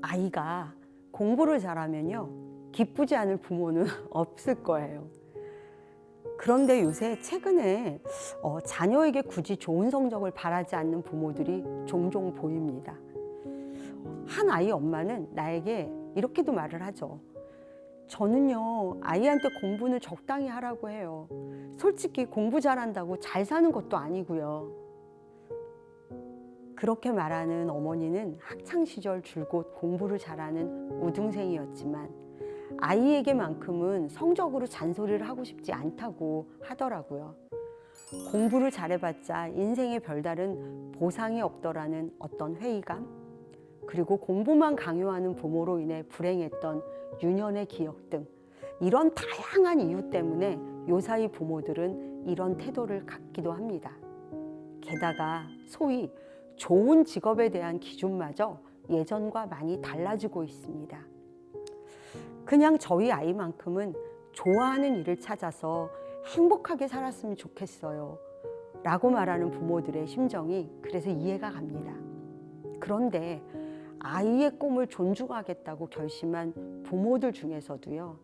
아이가 공부를 잘하면요, 기쁘지 않을 부모는 없을 거예요. 그런데 요새 최근에 자녀에게 굳이 좋은 성적을 바라지 않는 부모들이 종종 보입니다. 한 아이 엄마는 나에게 이렇게도 말을 하죠. 저는요, 아이한테 공부는 적당히 하라고 해요. 솔직히 공부 잘한다고 잘 사는 것도 아니고요. 그렇게 말하는 어머니는 학창시절 줄곧 공부를 잘하는 우등생이었지만 아이에게만큼은 성적으로 잔소리를 하고 싶지 않다고 하더라고요. 공부를 잘해봤자 인생에 별다른 보상이 없더라는 어떤 회의감, 그리고 공부만 강요하는 부모로 인해 불행했던 유년의 기억 등 이런 다양한 이유 때문에 요사이 부모들은 이런 태도를 갖기도 합니다. 게다가 소위 좋은 직업에 대한 기준마저 예전과 많이 달라지고 있습니다. 그냥 저희 아이만큼은 좋아하는 일을 찾아서 행복하게 살았으면 좋겠어요 라고 말하는 부모들의 심정이 그래서 이해가 갑니다. 그런데 아이의 꿈을 존중하겠다고 결심한 부모들 중에서도요,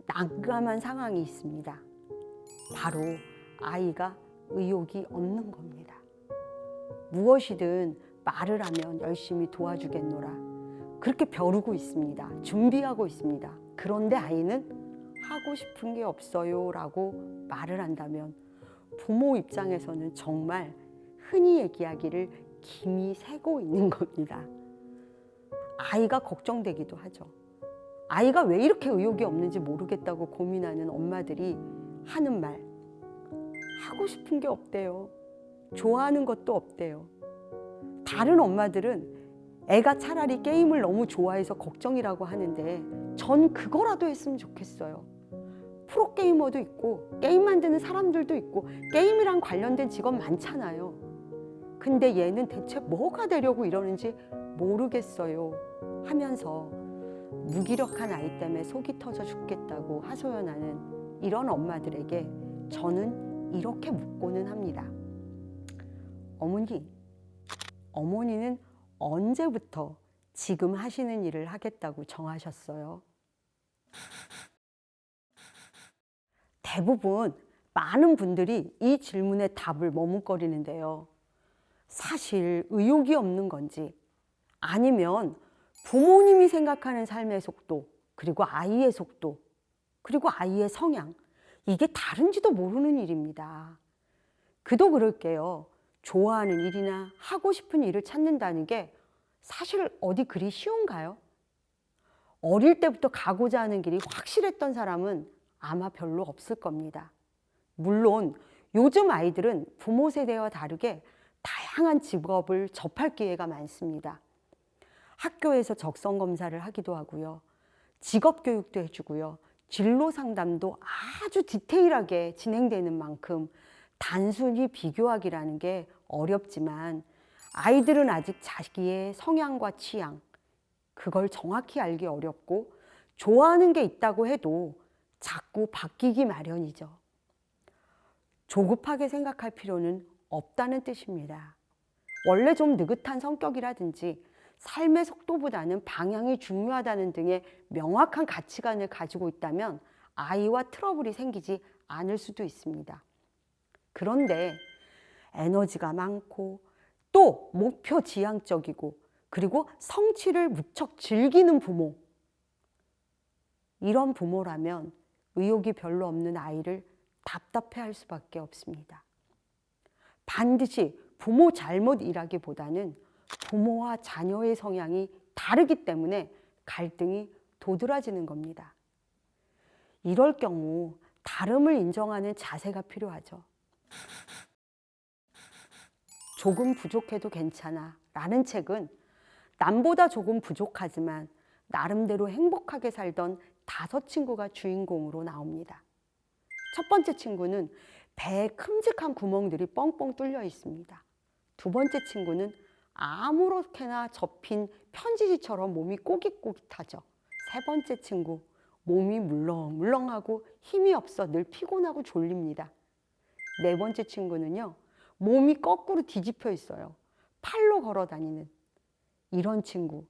난감한 상황이 있습니다. 바로 아이가 의욕이 없는 겁니다. 무엇이든 말을 하면 열심히 도와주겠노라, 그렇게 벼르고 있습니다. 준비하고 있습니다. 그런데 아이는 하고 싶은 게 없어요 라고 말을 한다면 부모 입장에서는 정말 흔히 얘기하기를 김이 새고 있는 겁니다. 아이가 걱정되기도 하죠. 아이가 왜 이렇게 의욕이 없는지 모르겠다고 고민하는 엄마들이 하는 말, 하고 싶은 게 없대요. 좋아하는 것도 없대요. 다른 엄마들은 애가 차라리 게임을 너무 좋아해서 걱정이라고 하는데 전 그거라도 했으면 좋겠어요. 프로게이머도 있고 게임 만드는 사람들도 있고 게임이랑 관련된 직업 많잖아요. 근데 얘는 대체 뭐가 되려고 이러는지 모르겠어요 하면서 무기력한 아이 때문에 속이 터져 죽겠다고 하소연하는 이런 엄마들에게 저는 이렇게 묻고는 합니다. 어머니는 언제부터 지금 하시는 일을 하겠다고 정하셨어요? 대부분 많은 분들이 이 질문에 답을 머뭇거리는데요. 사실 의욕이 없는 건지 아니면 부모님이 생각하는 삶의 속도, 그리고 아이의 속도, 그리고 아이의 성향, 이게 다른지도 모르는 일입니다. 그도 그럴게요. 좋아하는 일이나 하고 싶은 일을 찾는다는 게 사실 어디 그리 쉬운가요? 어릴 때부터 가고자 하는 길이 확실했던 사람은 아마 별로 없을 겁니다. 물론 요즘 아이들은 부모 세대와 다르게 다양한 직업을 접할 기회가 많습니다. 학교에서 적성 검사를 하기도 하고요. 직업 교육도 해주고요. 진로 상담도 아주 디테일하게 진행되는 만큼 단순히 비교하기라는 게 어렵지만 아이들은 아직 자기의 성향과 취향, 그걸 정확히 알기 어렵고 좋아하는 게 있다고 해도 자꾸 바뀌기 마련이죠. 조급하게 생각할 필요는 없다는 뜻입니다. 원래 좀 느긋한 성격이라든지 삶의 속도보다는 방향이 중요하다는 등의 명확한 가치관을 가지고 있다면 아이와 트러블이 생기지 않을 수도 있습니다. 그런데 에너지가 많고 또 목표 지향적이고 그리고 성취를 무척 즐기는 부모, 이런 부모라면 의욕이 별로 없는 아이를 답답해할 수밖에 없습니다. 반드시 부모 잘못이라기보다는 부모와 자녀의 성향이 다르기 때문에 갈등이 도드라지는 겁니다. 이럴 경우 다름을 인정하는 자세가 필요하죠. 조금 부족해도 괜찮아 라는 책은 남보다 조금 부족하지만 나름대로 행복하게 살던 5친구가 주인공으로 나옵니다. 첫 번째 친구는 배에 큼직한 구멍들이 뻥뻥 뚫려 있습니다. 두 번째 친구는 아무렇게나 접힌 편지지처럼 몸이 꼬깃꼬깃하죠. 세 번째 친구, 몸이 물렁물렁하고 힘이 없어 늘 피곤하고 졸립니다. 네 번째 친구는요, 몸이 거꾸로 뒤집혀 있어요. 팔로 걸어 다니는 이런 친구.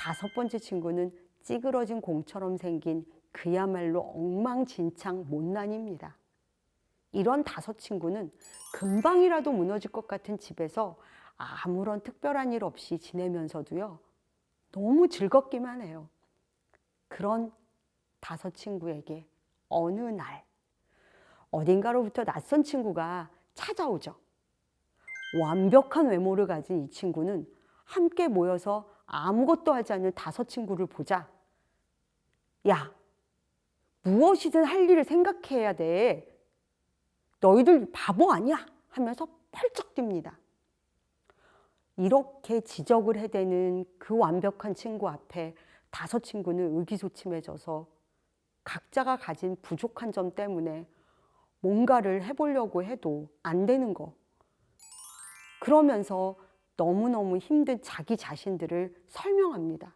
다섯 번째 친구는 찌그러진 공처럼 생긴 그야말로 엉망진창 못난입니다. 이런 다섯 친구는 금방이라도 무너질 것 같은 집에서 아무런 특별한 일 없이 지내면서도요, 너무 즐겁기만 해요. 그런 다섯 친구에게 어느 날 어딘가로부터 낯선 친구가 찾아오죠. 완벽한 외모를 가진 이 친구는 함께 모여서 아무것도 하지 않는 다섯 친구를 보자. 야, 무엇이든 할 일을 생각해야 돼. 너희들 바보 아니야? 하면서 펄쩍 뜁니다. 이렇게 지적을 해대는 그 완벽한 친구 앞에 다섯 친구는 의기소침해져서 각자가 가진 부족한 점 때문에 뭔가를 해보려고 해도 안 되는 거. 그러면서 너무너무 힘든 자기 자신들을 설명합니다.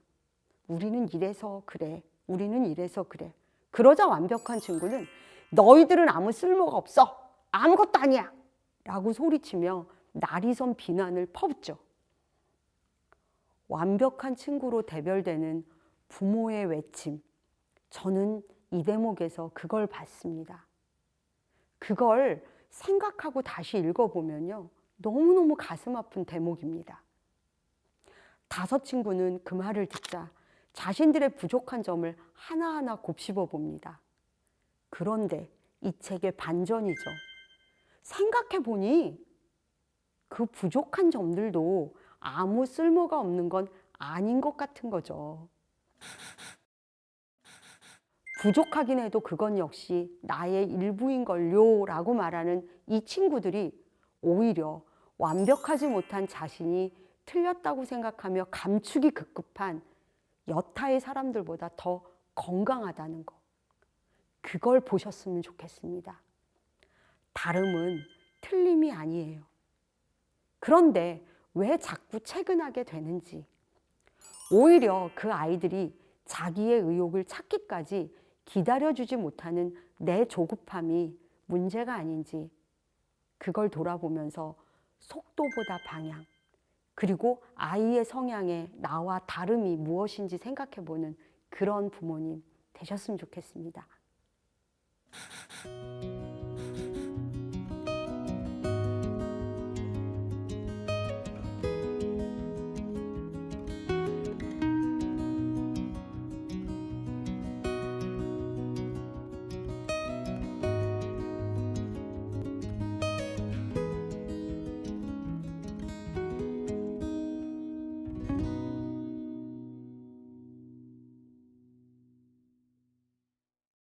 우리는 이래서 그래. 우리는 이래서 그래. 그러자 완벽한 친구는 너희들은 아무 쓸모가 없어. 아무것도 아니야. 라고 소리치며 날이선 비난을 퍼붓죠. 완벽한 친구로 대별되는 부모의 외침. 저는 이 대목에서 그걸 봤습니다. 그걸 생각하고 다시 읽어보면요, 너무너무 가슴 아픈 대목입니다. 다섯 친구는 그 말을 듣자 자신들의 부족한 점을 하나하나 곱씹어 봅니다. 그런데 이 책의 반전이죠. 생각해보니 그 부족한 점들도 아무 쓸모가 없는 건 아닌 것 같은 거죠. 부족하긴 해도 그건 역시 나의 일부인걸요 라고 말하는 이 친구들이 오히려 완벽하지 못한 자신이 틀렸다고 생각하며 감추기 급급한 여타의 사람들보다 더 건강하다는 거. 그걸 보셨으면 좋겠습니다. 다름은 틀림이 아니에요. 그런데 왜 자꾸 채근하게 되는지, 오히려 그 아이들이 자기의 의욕을 찾기까지 기다려주지 못하는 내 조급함이 문제가 아닌지, 그걸 돌아보면서 속도보다 방향, 그리고 아이의 성향에 나와 다름이 무엇인지 생각해보는 그런 부모님 되셨으면 좋겠습니다.